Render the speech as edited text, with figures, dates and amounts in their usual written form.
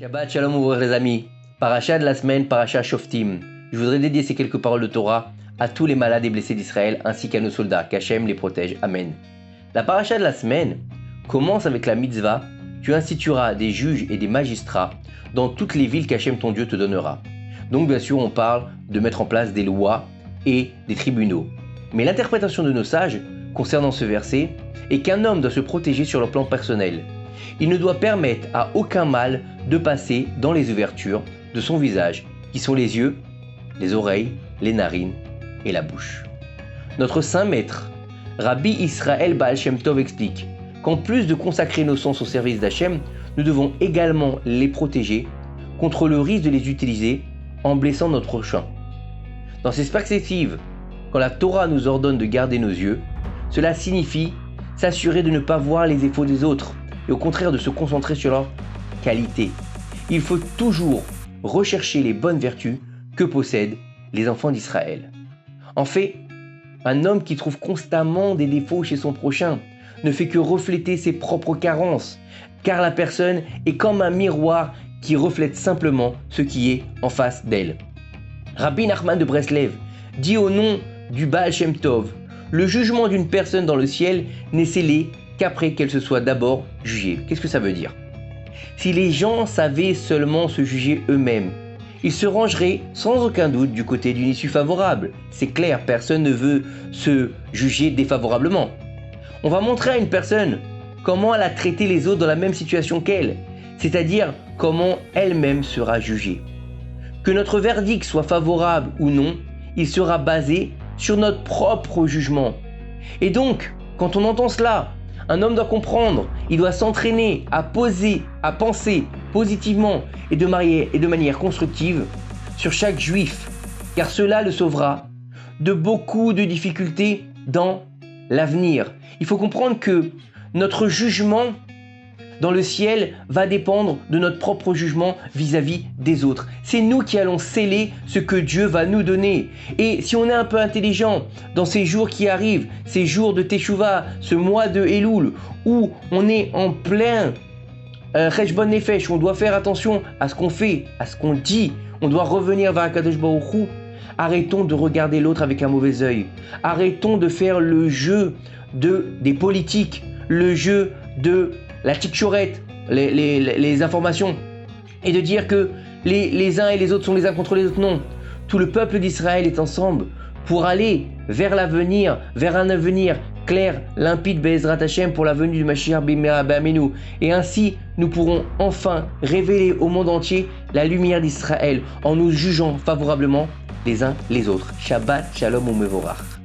Shabbat Shalom ouvrir les amis, Paracha de la semaine, Paracha Shoftim. Je voudrais dédier ces quelques paroles de Torah à tous les malades et blessés d'Israël ainsi qu'à nos soldats, qu'Hachem les protège, Amen. La Paracha de la semaine commence avec la mitzvah, tu institueras des juges et des magistrats dans toutes les villes qu'Hachem ton Dieu te donnera. Donc bien sûr on parle de mettre en place des lois et des tribunaux. Mais l'interprétation de nos sages concernant ce verset est qu'un homme doit se protéger sur le plan personnel. Il ne doit permettre à aucun mal de passer dans les ouvertures de son visage, qui sont les yeux, les oreilles, les narines et la bouche. Notre saint maître, Rabbi Israël Baal Shem Tov explique qu'en plus de consacrer nos sens au service d'Hachem, nous devons également les protéger contre le risque de les utiliser en blessant notre prochain. Dans ces perspectives, quand la Torah nous ordonne de garder nos yeux, cela signifie s'assurer de ne pas voir les défauts des autres et au contraire de se concentrer sur leurs qualités. Il faut toujours rechercher les bonnes vertus que possèdent les enfants d'Israël. En fait, un homme qui trouve constamment des défauts chez son prochain ne fait que refléter ses propres carences, car la personne est comme un miroir qui reflète simplement ce qui est en face d'elle. Rabbi Nachman de Breslev dit au nom du Baal Shem Tov, le jugement d'une personne dans le ciel n'est scellé qu'après qu'elle se soit d'abord jugée. Qu'est-ce que ça veut dire? Si les gens savaient seulement se juger eux-mêmes, ils se rangeraient sans aucun doute du côté d'une issue favorable. C'est clair, personne ne veut se juger défavorablement. On va montrer à une personne comment elle a traité les autres dans la même situation qu'elle, c'est-à-dire comment elle-même sera jugée. Que notre verdict soit favorable ou non, il sera basé sur notre propre jugement. Et donc, quand on entend cela, un homme doit comprendre, il doit s'entraîner à poser, à penser positivement et de manière constructive sur chaque juif, car cela le sauvera de beaucoup de difficultés dans l'avenir. Il faut comprendre que notre jugement dans le ciel va dépendre de notre propre jugement vis-à-vis des autres. C'est nous qui allons sceller ce que Dieu va nous donner. Et si on est un peu intelligent dans ces jours qui arrivent, ces jours de Teshuvah, ce mois de Elul, où on est en plein Cheshbon Nefesh, où on doit faire attention à ce qu'on fait, à ce qu'on dit, on doit revenir vers Akadosh Baruch Hu. Arrêtons de regarder l'autre avec un mauvais œil. Arrêtons de faire le jeu des politiques, le jeu de la tikchorette, les informations, et de dire que les uns et les autres sont les uns contre les autres. Non, tout le peuple d'Israël est ensemble pour aller vers l'avenir, vers un avenir clair, limpide, Be'ezrat Hashem, pour la venue du Mashiach B'mehera B'Amenu. Et ainsi, nous pourrons enfin révéler au monde entier la lumière d'Israël en nous jugeant favorablement les uns les autres. Shabbat Shalom Umevorach.